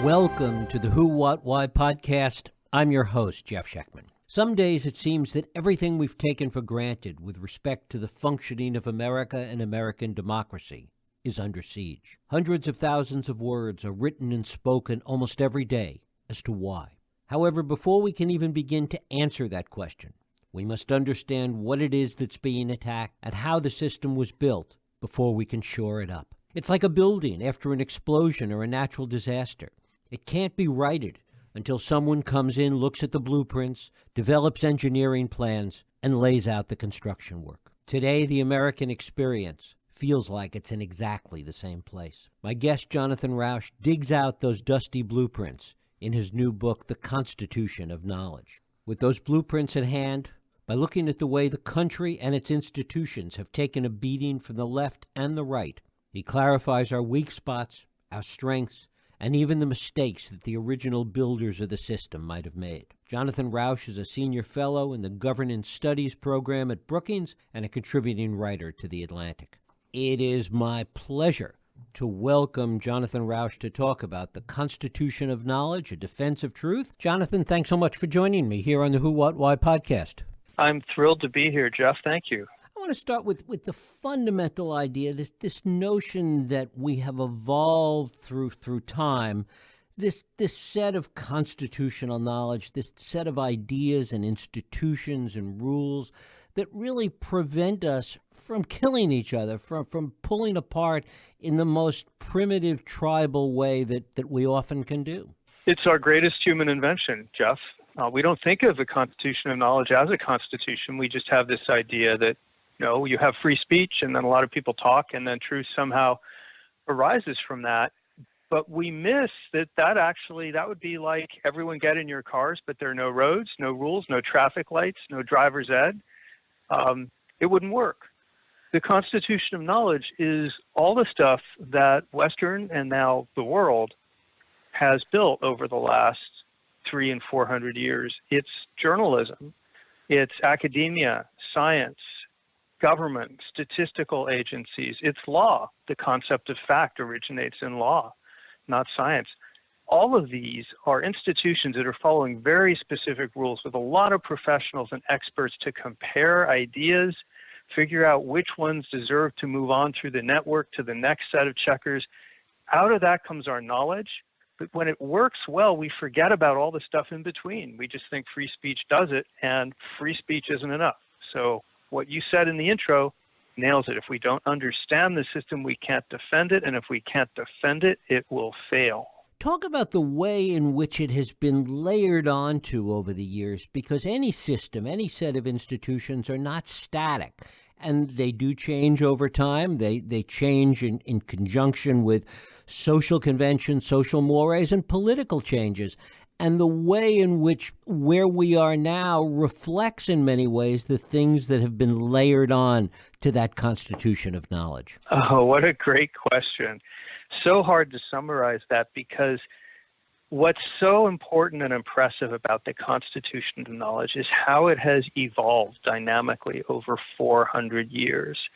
Welcome to the Who, What, Why podcast. I'm your host, Jeff Schechtman. Some days it seems that everything we've taken for granted with respect to the functioning of America and American democracy is under siege. Hundreds of thousands of words are written and spoken almost every day as to why. However, before we can even begin to answer that question, we must understand what it is that's being attacked and how the system was built before we can shore it up. It's like a building after an explosion or a natural disaster. It can't be righted until someone comes in, looks at the blueprints, develops engineering plans, and lays out the construction work. Today, the American experience feels like it's in exactly the same place. My guest, Jonathan Rauch, digs out those dusty blueprints in his new book, The Constitution of Knowledge. With those blueprints at hand, by looking at the way the country and its institutions have taken a beating from the left and the right, he clarifies our weak spots, our strengths, and even the mistakes that the original builders of the system might have made. Jonathan Rauch is a senior fellow in the Governance Studies program at Brookings and a contributing writer to The Atlantic. It is my pleasure to welcome Jonathan Rauch to talk about the Constitution of Knowledge, a defense of truth. Jonathan, thanks so much for joining me here on the Who, What, Why podcast. I'm thrilled to be here, Jeff. Thank you. I want to start with the fundamental idea, this notion that we have evolved through time, this set of constitutional knowledge, this set of ideas and institutions and rules that really prevent us from killing each other, from pulling apart in the most primitive tribal way that we often can do. It's our greatest human invention, Jeff. We don't think of the Constitution of Knowledge as a constitution. We just have this idea that you have free speech, and then a lot of people talk, and then truth somehow arises from that. But we miss that would be like everyone get in your cars, but there are no roads, no rules, no traffic lights, no driver's ed. It wouldn't work. The Constitution of Knowledge is all the stuff that Western and now the world has built over the last 300 and 400 years. It's journalism, it's academia, science, government, statistical agencies, it's law. The concept of fact originates in law, not science. All of these are institutions that are following very specific rules with a lot of professionals and experts to compare ideas, figure out which ones deserve to move on through the network to the next set of checkers. Out of that comes our knowledge. But when it works well, we forget about all the stuff in between. We just think free speech does it, and free speech isn't enough. So what you said in the intro nails it. If we don't understand the system, we can't defend it. And if we can't defend it, it will fail. Talk about the way in which it has been layered onto over the years, because any system, any set of institutions are not static. And they do change over time. They change in conjunction with social conventions, social mores, and political changes. And the way in which where we are now reflects in many ways the things that have been layered on to that Constitution of Knowledge. Oh, what a great question. So hard to summarize that, because what's so important and impressive about the Constitution of Knowledge is how it has evolved dynamically over 400 years.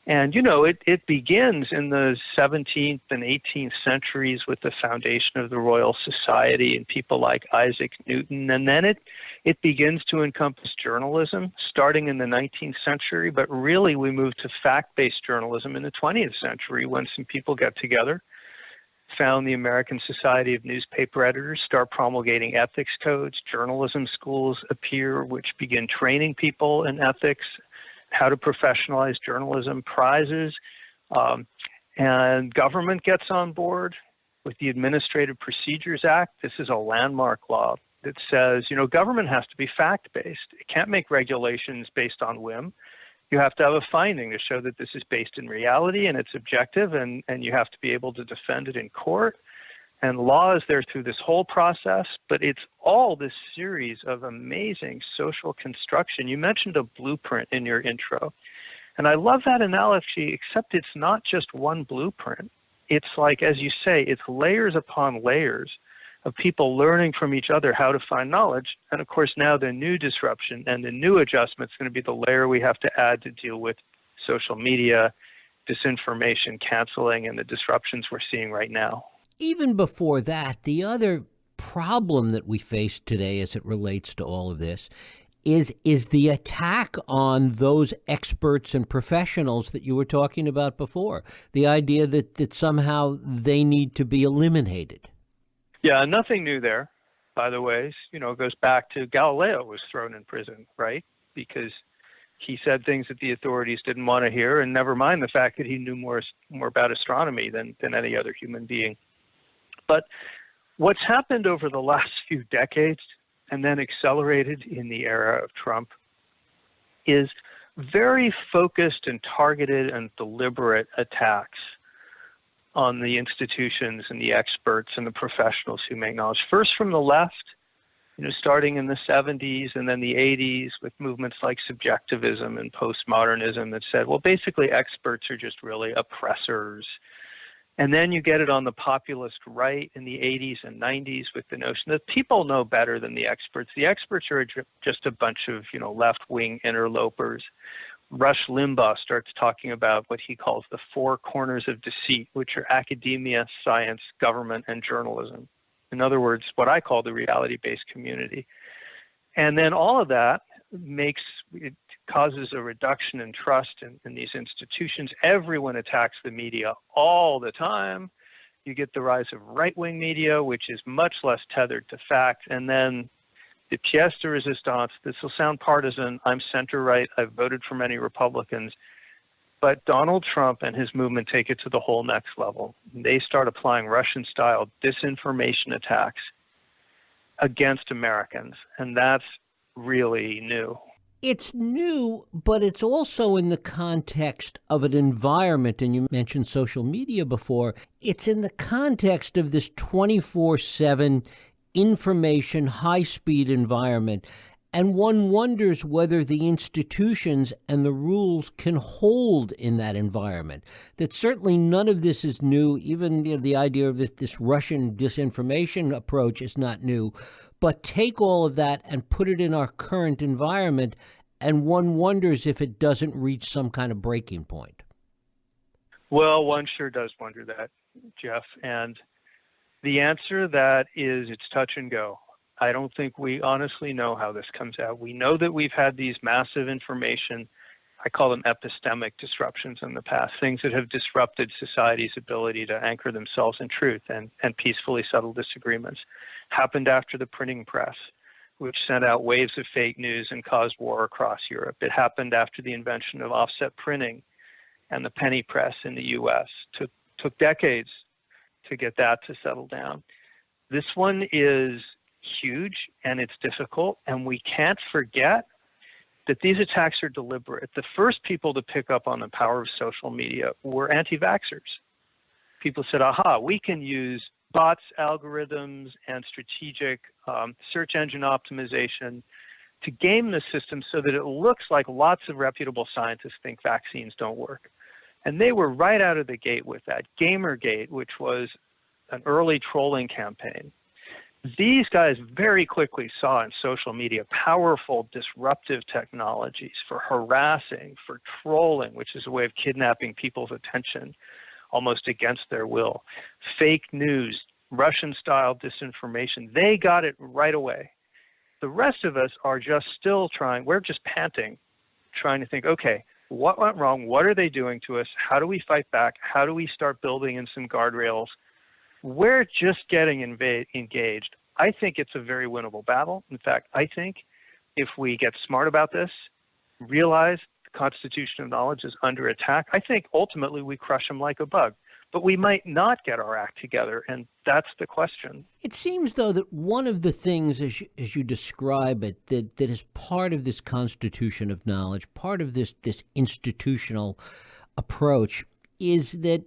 And, it begins in the 17th and 18th centuries with the foundation of the Royal Society and people like Isaac Newton. And then it begins to encompass journalism starting in the 19th century. But really, we moved to fact-based journalism in the 20th century when some people got together, found the American Society of Newspaper Editors, start promulgating ethics codes. Journalism schools appear, which begin training people in ethics, how to professionalize journalism, prizes, and government gets on board with the Administrative Procedures Act. This is a landmark law that says, government has to be fact-based. It can't make regulations based on whim. You have to have a finding to show that this is based in reality and it's objective, and you have to be able to defend it in court. And law is there through this whole process, but it's all this series of amazing social construction. You mentioned a blueprint in your intro, and I love that analogy, except it's not just one blueprint. It's like, as you say, it's layers upon layers of people learning from each other how to find knowledge. And of course, now the new disruption and the new adjustment is going to be the layer we have to add to deal with social media, disinformation, canceling, and the disruptions we're seeing right now. Even before that, the other problem that we face today as it relates to all of this is the attack on those experts and professionals that you were talking about before. The idea that somehow they need to be eliminated. Yeah, nothing new there, by the way. It goes back to Galileo was thrown in prison, right? Because he said things that the authorities didn't want to hear, and never mind the fact that he knew more about astronomy than any other human being. But what's happened over the last few decades, and then accelerated in the era of Trump, is very focused and targeted and deliberate attacks on the institutions and the experts and the professionals who make knowledge. First from the left, starting in the 70s and then the 80s with movements like subjectivism and postmodernism that said, well, basically experts are just really oppressors. And then you get it on the populist right in the 80s and 90s with the notion that people know better than the experts. The experts are just a bunch of, left-wing interlopers. Rush Limbaugh starts talking about what he calls the four corners of deceit, which are academia, science, government, and journalism. In other words, what I call the reality-based community. And then all of that causes a reduction in trust in these institutions. Everyone attacks the media all the time. You get the rise of right-wing media, which is much less tethered to fact. And then the pièce de résistance, this will sound partisan, I'm center-right, I've voted for many Republicans, but Donald Trump and his movement take it to the whole next level. They start applying Russian-style disinformation attacks against Americans, and that's really new. It's new, but it's also in the context of an environment, and you mentioned social media before. It's in the context of this 24/7 information, high-speed environment. And one wonders whether the institutions and the rules can hold in that environment. That certainly none of this is new. Even the idea of this Russian disinformation approach is not new. But take all of that and put it in our current environment, and one wonders if it doesn't reach some kind of breaking point. Well, one sure does wonder that, Jeff. And the answer to that is it's touch and go. I don't think we honestly know how this comes out. We know that we've had these massive information, I call them epistemic disruptions in the past, things that have disrupted society's ability to anchor themselves in truth and peacefully settle disagreements. Happened after the printing press, which sent out waves of fake news and caused war across Europe. It happened after the invention of offset printing and the penny press in the U.S. Took decades to get that to settle down. This one is huge and it's difficult, and we can't forget that these attacks are deliberate. The first people to pick up on the power of social media were anti-vaxxers. People said, aha, we can use bots, algorithms, and strategic search engine optimization to game the system so that it looks like lots of reputable scientists think vaccines don't work. And they were right out of the gate with that. Gamergate, which was an early trolling campaign. These guys very quickly saw in social media powerful disruptive technologies for harassing, for trolling, which is a way of kidnapping people's attention almost against their will. Fake news, Russian-style disinformation, they got it right away. The rest of us are just still trying, we're just panting, trying to think, okay, what went wrong? What are they doing to us? How do we fight back? How do we start building in some guardrails? We're just getting engaged. I think it's a very winnable battle. In fact, I think if we get smart about this, realize the Constitution of Knowledge is under attack, I think ultimately we crush them like a bug. But we might not get our act together, and that's the question. It seems, though, that one of the things, as you describe it, that is part of this Constitution of Knowledge, part of this institutional approach, is that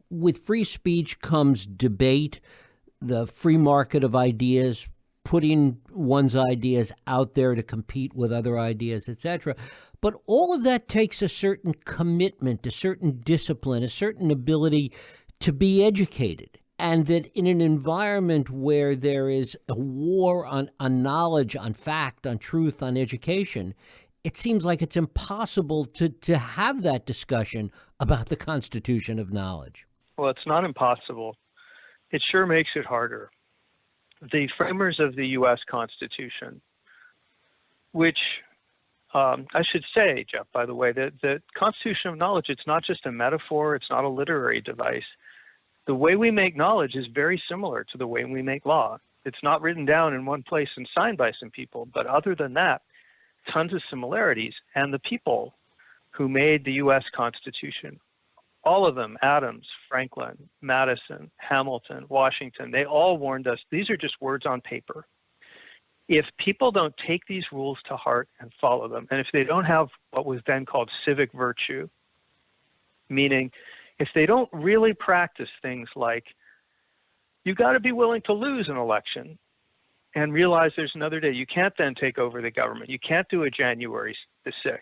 with free speech comes debate, the free market of ideas, putting one's ideas out there to compete with other ideas, etc. But all of that takes a certain commitment, a certain discipline, a certain ability to be educated. And that in an environment where there is a war on knowledge, on fact, on truth, on education, it seems like it's impossible to have that discussion about the Constitution of Knowledge. Well, it's not impossible. It sure makes it harder. The framers of the U.S. Constitution, which I should say, Jeff, by the way, that the Constitution of knowledge, it's not just a metaphor, it's not a literary device. The way we make knowledge is very similar to the way we make law. It's not written down in one place and signed by some people, but other than that, tons of similarities. And the people who made the U.S. Constitution, all of them, Adams, Franklin, Madison, Hamilton, Washington, they all warned us, these are just words on paper. If people don't take these rules to heart and follow them, and if they don't have what was then called civic virtue, meaning if they don't really practice things like, you got to be willing to lose an election and realize there's another day. You can't then take over the government. You can't do a January the 6th.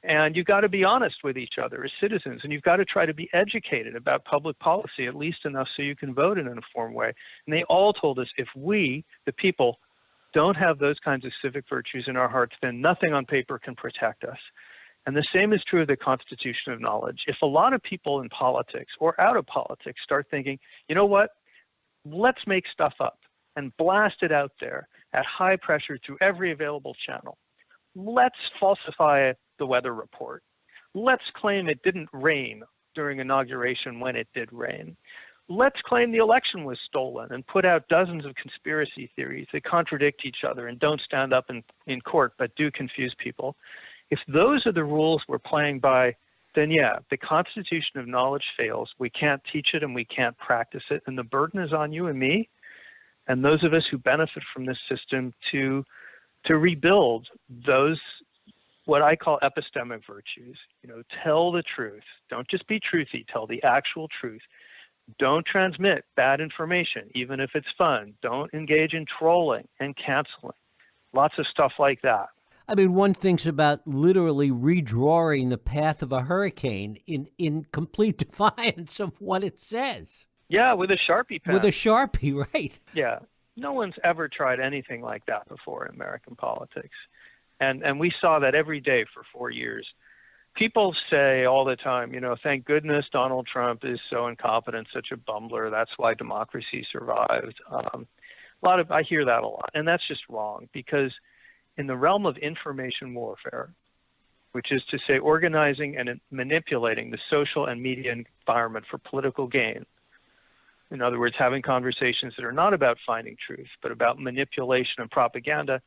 And you've got to be honest with each other as citizens, and you've got to try to be educated about public policy, at least enough so you can vote in an informed way. And they all told us if we, the people, don't have those kinds of civic virtues in our hearts, then nothing on paper can protect us. And the same is true of the Constitution of knowledge. If a lot of people in politics or out of politics start thinking, you know what, let's make stuff up and blast it out there at high pressure through every available channel. Let's falsify the weather report. Let's claim it didn't rain during inauguration when it did rain. Let's claim the election was stolen and put out dozens of conspiracy theories that contradict each other and don't stand up in court but do confuse people. If those are the rules we're playing by, then yeah, the Constitution of knowledge fails. We can't teach it and we can't practice it. And the burden is on you and me and those of us who benefit from this system to rebuild those, what I call epistemic virtues. You know, tell the truth. Don't just be truthy, tell the actual truth. Don't transmit bad information, even if it's fun. Don't engage in trolling and canceling. Lots of stuff like that. I mean, one thinks about literally redrawing the path of a hurricane in complete defiance of what it says. Yeah, with a Sharpie pen. With a Sharpie, right. Yeah. No one's ever tried anything like that before in American politics. And we saw that every day for 4 years. People say all the time, you know, thank goodness Donald Trump is so incompetent, such a bumbler. That's why democracy survived. I hear that a lot, and that's just wrong because in the realm of information warfare, which is to say organizing and manipulating the social and media environment for political gain, in other words, having conversations that are not about finding truth, but about manipulation and propaganda,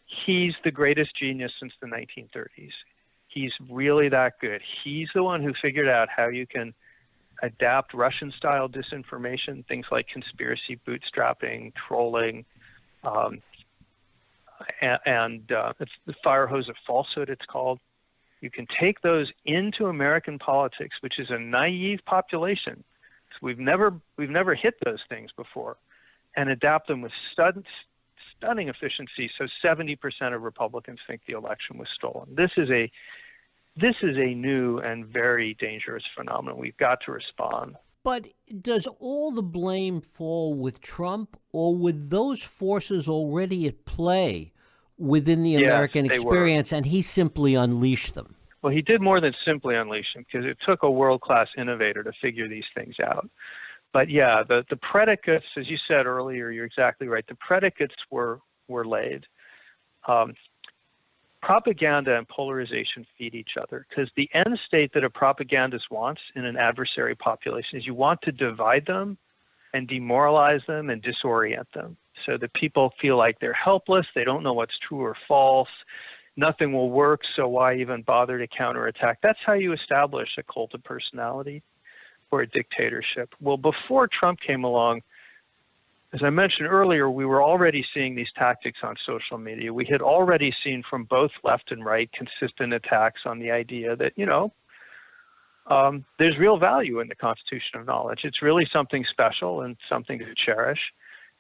he's the greatest genius since the 1930s. He's really that good. He's the one who figured out how you can adapt Russian-style disinformation, things like conspiracy bootstrapping, trolling, and it's the fire hose of falsehood, it's called. You can take those into American politics, which is a naive population. So we've never hit those things before, and adapt them with stunning efficiency. So 70% of Republicans think the election was stolen. This is a new and very dangerous phenomenon. We've got to respond. But does all the blame fall with Trump, or with those forces already at play within the American experience, and he simply unleashed them? Well, he did more than simply unleash them, because it took a world-class innovator to figure these things out. But yeah, the predicates, as you said earlier, you're exactly right. The predicates were laid. Propaganda and polarization feed each other, because the end state that a propagandist wants in an adversary population is you want to divide them and demoralize them and disorient them so that people feel like they're helpless, they don't know what's true or false, nothing will work, so why even bother to counterattack? That's how you establish a cult of personality or a dictatorship. Well, before Trump came along, as I mentioned earlier, we were already seeing these tactics on social media. We had already seen from both left and right consistent attacks on the idea that, there's real value in the Constitution of knowledge. It's really something special and something to cherish.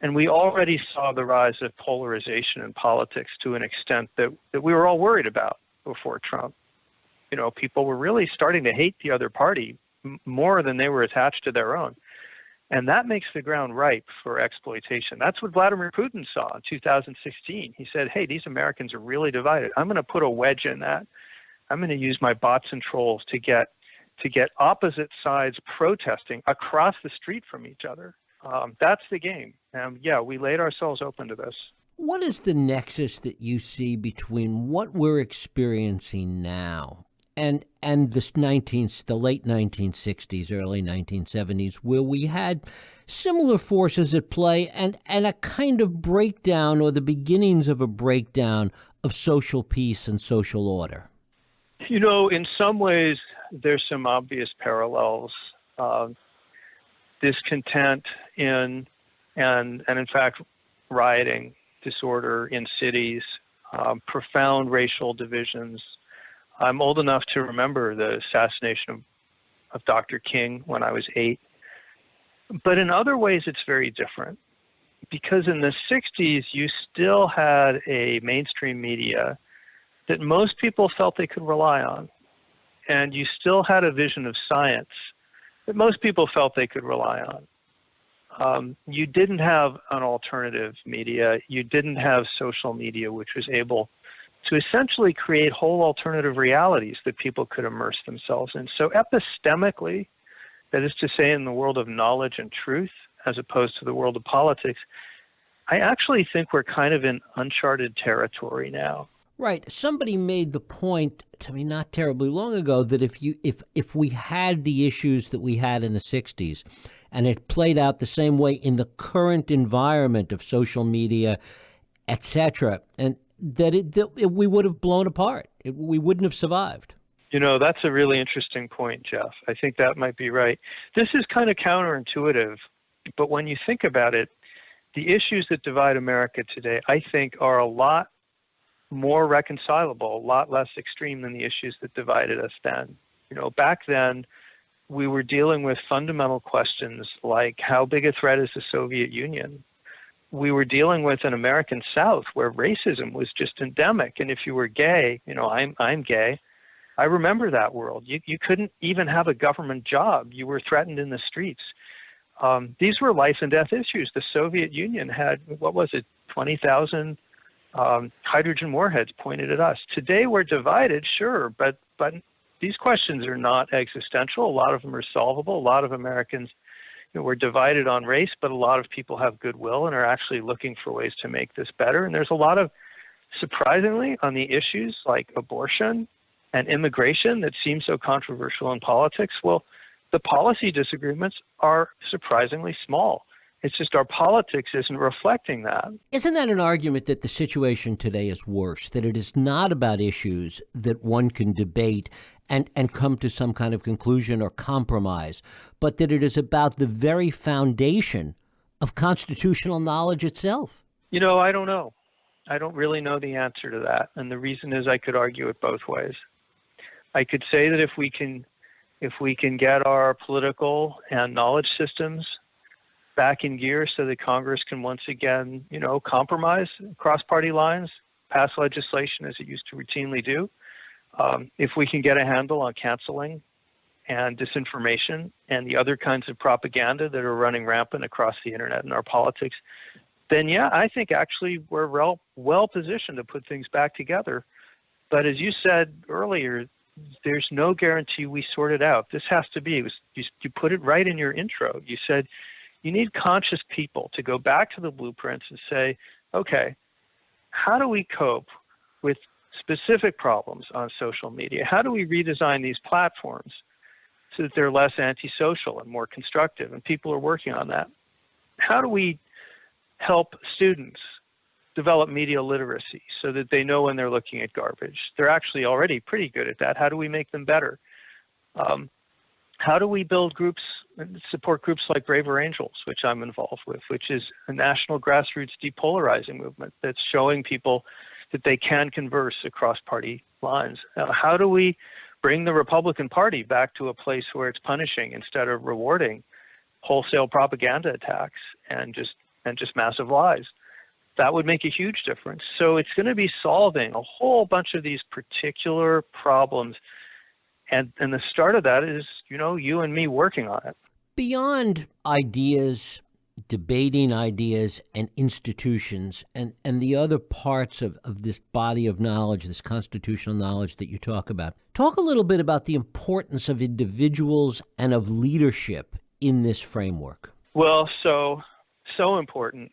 And we already saw the rise of polarization in politics to an extent that we were all worried about before Trump. People were really starting to hate the other party more than they were attached to their own. And that makes the ground ripe for exploitation. That's what Vladimir Putin saw in 2016. He said, hey, these Americans are really divided. I'm going to put a wedge in that. I'm going to use my bots and trolls to get opposite sides protesting across the street from each other. That's the game. Yeah, we laid ourselves open to this. What is the nexus that you see between what we're experiencing now and the late 1960s, early 1970s, where we had similar forces at play and a kind of breakdown or the beginnings of a breakdown of social peace and social order? In some ways, there's some obvious parallels. Discontent and in fact, rioting, disorder in cities, profound racial divisions. I'm old enough to remember the assassination of Dr. King when I was 8. But in other ways, it's very different. Because in the 60s, you still had a mainstream media that most people felt they could rely on. And you still had a vision of science that most people felt they could rely on. You didn't have an alternative media. You didn't have social media, which was able to essentially create whole alternative realities that people could immerse themselves in. So epistemically, that is to say in the world of knowledge and truth, as opposed to the world of politics, I actually think we're kind of in uncharted territory now. Right. Somebody made the point to me not terribly long ago that if we had the issues that we had in the 60s and it played out the same way in the current environment of social media, et cetera, and that we would have blown apart. We wouldn't have survived. That's a really interesting point, Jeff. I think that might be right. This is kind of counterintuitive, but when you think about it, the issues that divide America today, I think, are a lot more reconcilable, a lot less extreme than the issues that divided us then. Back then, we were dealing with fundamental questions like how big a threat is the Soviet Union? We were dealing with an American South where racism was just endemic. And if you were gay, I'm gay. I remember that world. You couldn't even have a government job. You were threatened in the streets. These were life and death issues. The Soviet Union had, 20,000 hydrogen warheads pointed at us. Today we're divided, sure, but these questions are not existential. A lot of them are solvable. A lot of Americans we're divided on race, but a lot of people have goodwill and are actually looking for ways to make this better. And there's a lot of, surprisingly, on the issues like abortion and immigration that seem so controversial in politics, well, the policy disagreements are surprisingly small. It's just our politics isn't reflecting that. Isn't that an argument that the situation today is worse, that it is not about issues that one can debate and come to some kind of conclusion or compromise, but that it is about the very foundation of constitutional knowledge itself? I don't know. I don't really know the answer to that. And the reason is I could argue it both ways. I could say that if we can get our political and knowledge systems back in gear so that Congress can once again, compromise across party lines, pass legislation as it used to routinely do. If we can get a handle on canceling and disinformation and the other kinds of propaganda that are running rampant across the internet and our politics, then yeah, I think actually we're well positioned to put things back together. But as you said earlier, there's no guarantee we sort it out. This has to be, you put it right in your intro. You said, you need conscious people to go back to the blueprints and say, okay, how do we cope with specific problems on social media? How do we redesign these platforms so that they're less antisocial and more constructive? And people are working on that. How do we help students develop media literacy so that they know when they're looking at garbage? They're actually already pretty good at that. How do we make them better? How do we build groups and support groups like Braver Angels, which I'm involved with, which is a national grassroots depolarizing movement that's showing people that they can converse across party lines? How do we bring the Republican Party back to a place where it's punishing instead of rewarding wholesale propaganda attacks and just massive lies? That would make a huge difference. So it's going to be solving a whole bunch of these particular problems. And the start of that is, you and me working on it. Beyond ideas, debating ideas and institutions and the other parts of this body of knowledge, this constitutional knowledge that you talk about, talk a little bit about the importance of individuals and of leadership in this framework. Well, so important,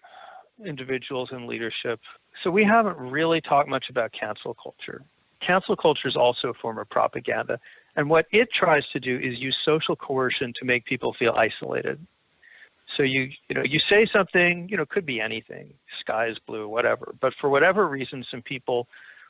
individuals in leadership. So we haven't really talked much about cancel culture. Cancel culture is also a form of propaganda. And what it tries to do is use social coercion to make people feel isolated. So you say something, could be anything, sky is blue, whatever. But for whatever reason, some people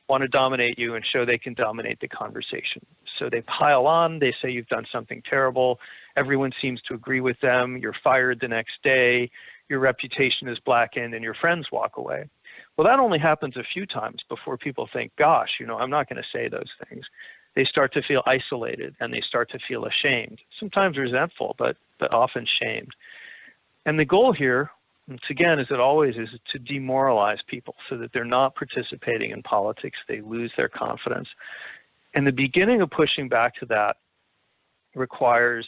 want to dominate you and show they can dominate the conversation. So they pile on, they say you've done something terrible. Everyone seems to agree with them. You're fired the next day. Your reputation is blackened and your friends walk away. Well, that only happens a few times before people think, gosh, I'm not going to say those things. They start to feel isolated and they start to feel ashamed, sometimes resentful, but often shamed. And the goal here, once again, as it always is to demoralize people so that they're not participating in politics. They lose their confidence. And the beginning of pushing back to that requires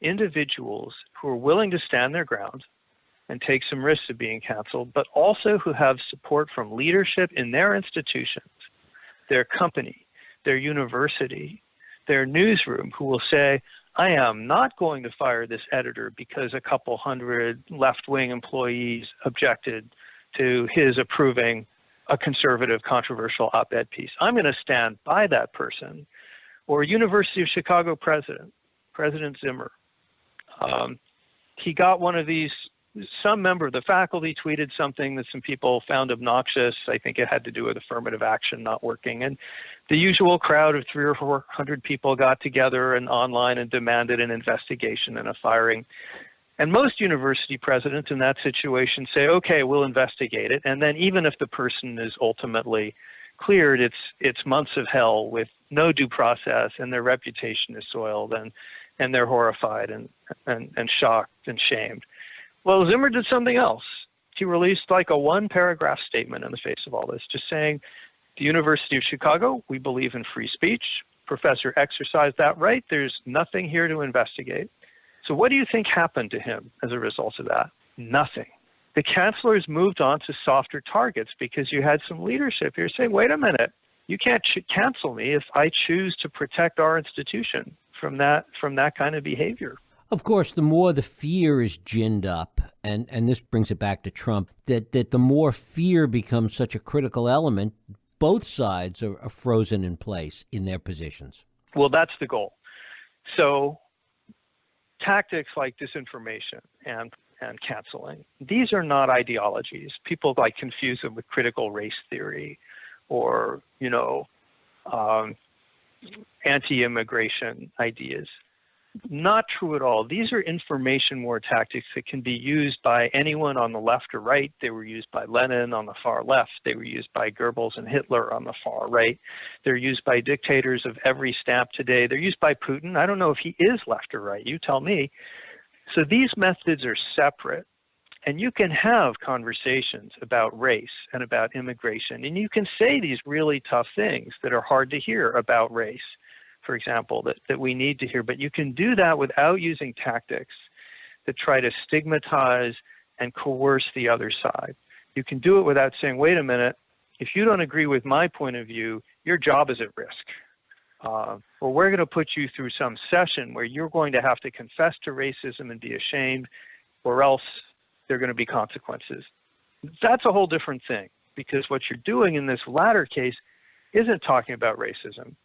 individuals who are willing to stand their ground and take some risks of being canceled, but also who have support from leadership in their institutions, their company, their university, their newsroom, who will say, I am not going to fire this editor because a couple hundred left-wing employees objected to his approving a conservative, controversial op-ed piece. I'm going to stand by that person. Or University of Chicago President Zimmer. He got one of these, some member of the faculty tweeted something that some people found obnoxious. I think it had to do with affirmative action not working. And the usual crowd of 300 or 400 people got together and online and demanded an investigation and a firing. And most university presidents in that situation say, okay, we'll investigate it. And then even if the person is ultimately cleared, it's months of hell with no due process and their reputation is soiled and they're horrified and shocked and shamed. Well, Zimmer did something else. He released like a one-paragraph statement in the face of all this, just saying, the University of Chicago, we believe in free speech. Professor exercised that right. There's nothing here to investigate. So what do you think happened to him as a result of that? Nothing. The cancelers moved on to softer targets because you had some leadership here saying, wait a minute, you can't cancel me if I choose to protect our institution from that kind of behavior. Of course, the more the fear is ginned up, and this brings it back to Trump, that the more fear becomes such a critical element, both sides are frozen in place in their positions. Well, that's the goal. So tactics like disinformation and canceling, these are not ideologies. People confuse them with critical race theory or, anti-immigration ideas. Not true at all. These are information war tactics that can be used by anyone on the left or right. They were used by Lenin on the far left. They were used by Goebbels and Hitler on the far right. They're used by dictators of every stamp today. They're used by Putin. I don't know if he is left or right. You tell me. So these methods are separate. And you can have conversations about race and about immigration. And you can say these really tough things that are hard to hear about race, for example, that we need to hear. But you can do that without using tactics that try to stigmatize and coerce the other side. You can do it without saying, wait a minute, if you don't agree with my point of view, your job is at risk. Or we're going to put you through some session where you're going to have to confess to racism and be ashamed, or else there are going to be consequences. That's a whole different thing, because what you're doing in this latter case isn't talking about racism.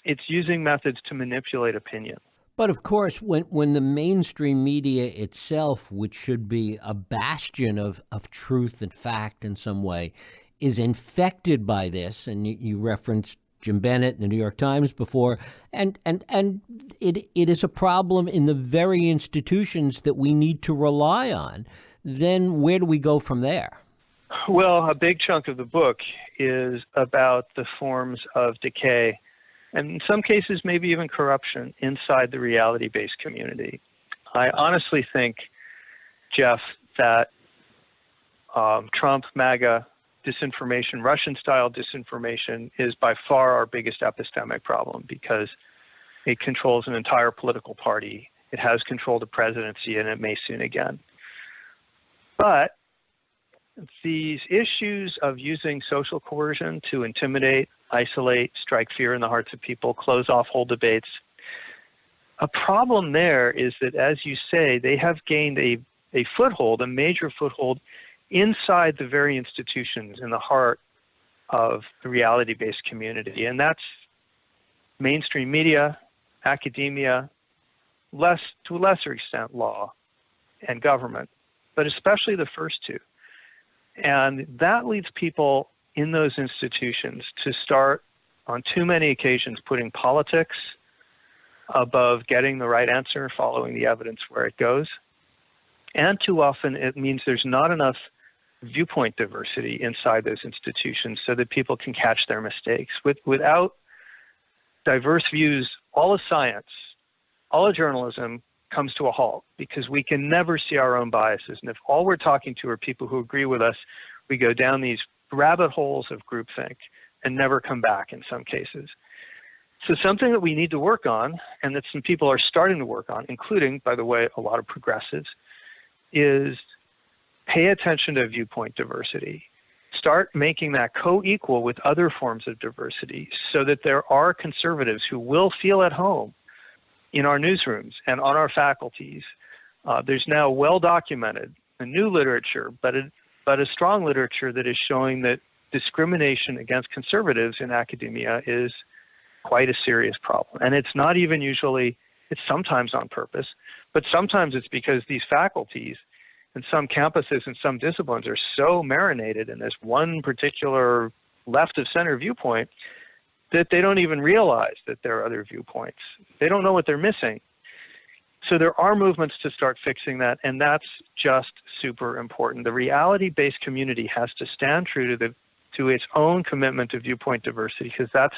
It's using methods to manipulate opinion. But of course, when the mainstream media itself, which should be a bastion of truth and fact in some way, is infected by this, and you referenced Jim Bennett in the New York Times before, and it is a problem in the very institutions that we need to rely on, then where do we go from there? Well, a big chunk of the book is about the forms of decay, and in some cases maybe even corruption inside the reality-based community. I honestly think, Jeff, that Trump, MAGA, disinformation, Russian-style disinformation is by far our biggest epistemic problem because it controls an entire political party. It has controlled the presidency, and it may soon again. But these issues of using social coercion to intimidate, isolate, strike fear in the hearts of people, close off whole debates, A problem there is that, as you say, they have gained a foothold, a major foothold, inside the very institutions in the heart of the reality-based community. And that's mainstream media, academia, to a lesser extent law and government, but especially the first two. And that leads people in those institutions to start, on too many occasions, putting politics above getting the right answer, following the evidence where it goes. And too often it means there's not enough viewpoint diversity inside those institutions so that people can catch their mistakes. Without diverse views, all of science, all of journalism comes to a halt because we can never see our own biases. And if all we're talking to are people who agree with us, we go down these rabbit holes of groupthink and never come back in some cases. So something that we need to work on, and that some people are starting to work on, including, by the way, a lot of progressives, is pay attention to viewpoint diversity. Start making that co-equal with other forms of diversity so that there are conservatives who will feel at home in our newsrooms and on our faculties. There's now well-documented, a new literature, but a strong literature that is showing that discrimination against conservatives in academia is quite a serious problem. And it's not even usually, it's sometimes on purpose, but sometimes it's because these faculties and some campuses and some disciplines are so marinated in this one particular left of center viewpoint that they don't even realize that there are other viewpoints. They don't know what they're missing. So there are movements to start fixing that, and that's just super important. The reality-based community has to stand true to its own commitment to viewpoint diversity, because that's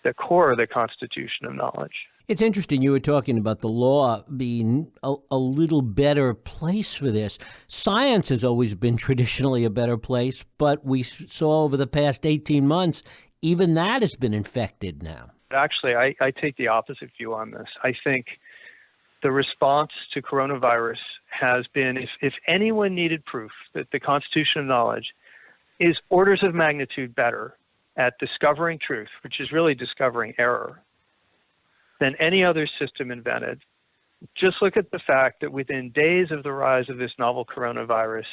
the core of the constitution of knowledge. It's interesting you were talking about the law being a little better place for this. Science has always been traditionally a better place, but we saw over the past 18 months, even that has been infected now. Actually, I take the opposite view on this. I think the response to coronavirus has been, if anyone needed proof that the constitution of knowledge is orders of magnitude better at discovering truth, which is really discovering error, than any other system invented, just look at the fact that within days of the rise of this novel coronavirus,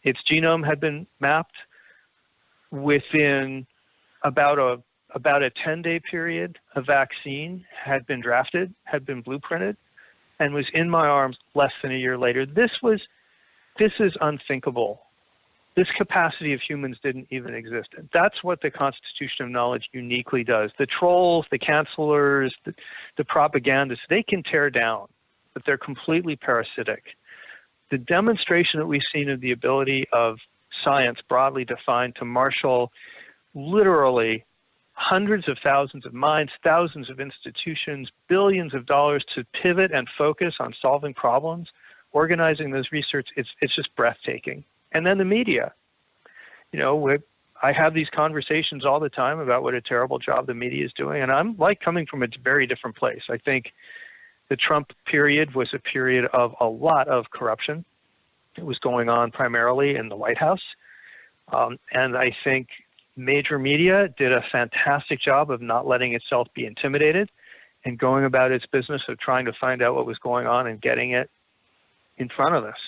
its genome had been mapped. Within about a 10-day period, a vaccine had been drafted, had been blueprinted, and was in my arms less than a year later. This is unthinkable. This capacity of humans didn't even exist. That's what the Constitution of Knowledge uniquely does. The trolls, the cancelers, the propagandists, they can tear down, but they're completely parasitic. The demonstration that we've seen of the ability of science, broadly defined, to marshal literally hundreds of thousands of minds, thousands of institutions, billions of dollars to pivot and focus on solving problems, organizing those research, it's just breathtaking. And then the media. I have these conversations all the time about what a terrible job the media is doing, and I'm coming from a very different place. I think the Trump period was a period of a lot of corruption. It was going on primarily in the White House. And I think major media did a fantastic job of not letting itself be intimidated and going about its business of trying to find out what was going on and getting it in front of us.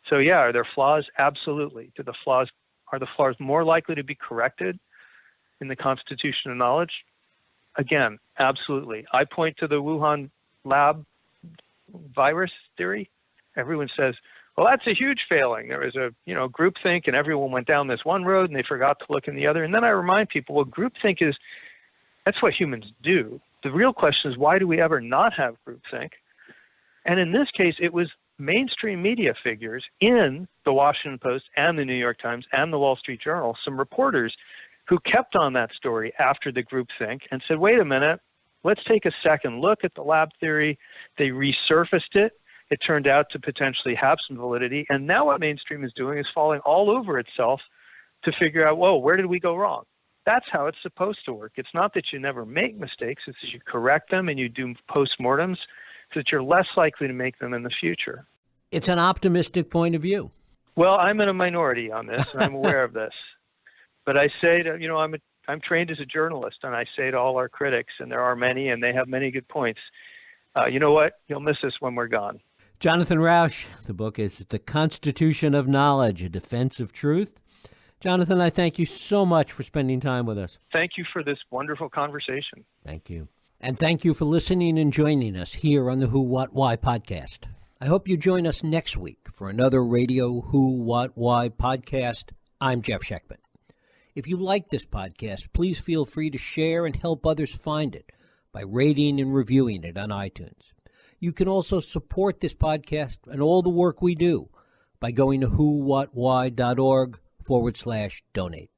So yeah, are there flaws? Absolutely. Are the flaws more likely to be corrected in the Constitution of Knowledge? Again, absolutely. I point to the Wuhan lab virus theory. Everyone says, well, that's a huge failing. There was a groupthink, and everyone went down this one road and they forgot to look in the other. And then I remind people, well, groupthink that's what humans do. The real question is, why do we ever not have groupthink? And in this case, it was mainstream media figures in the Washington Post and the New York Times and the Wall Street Journal, some reporters who kept on that story after the groupthink and said, wait a minute, let's take a second look at the lab theory. They resurfaced it. It turned out to potentially have some validity. And now what mainstream is doing is falling all over itself to figure out, whoa, where did we go wrong? That's how it's supposed to work. It's not that you never make mistakes. It's that you correct them and you do postmortems so that you're less likely to make them in the future. It's an optimistic point of view. Well, I'm in a minority on this, and I'm aware of this. But I say to, I'm trained as a journalist, and I say to all our critics, and there are many, and they have many good points, you know what? You'll miss us when we're gone. Jonathan Rauch, the book is The Constitution of Knowledge, A Defense of Truth. Jonathan, I thank you so much for spending time with us. Thank you for this wonderful conversation. Thank you. And thank you for listening and joining us here on the Who, What, Why podcast. I hope you join us next week for another Radio Who, What, Why podcast. I'm Jeff Sheckman. If you like this podcast, please feel free to share and help others find it by rating and reviewing it on iTunes. You can also support this podcast and all the work we do by going to whowhatwhy.org/donate.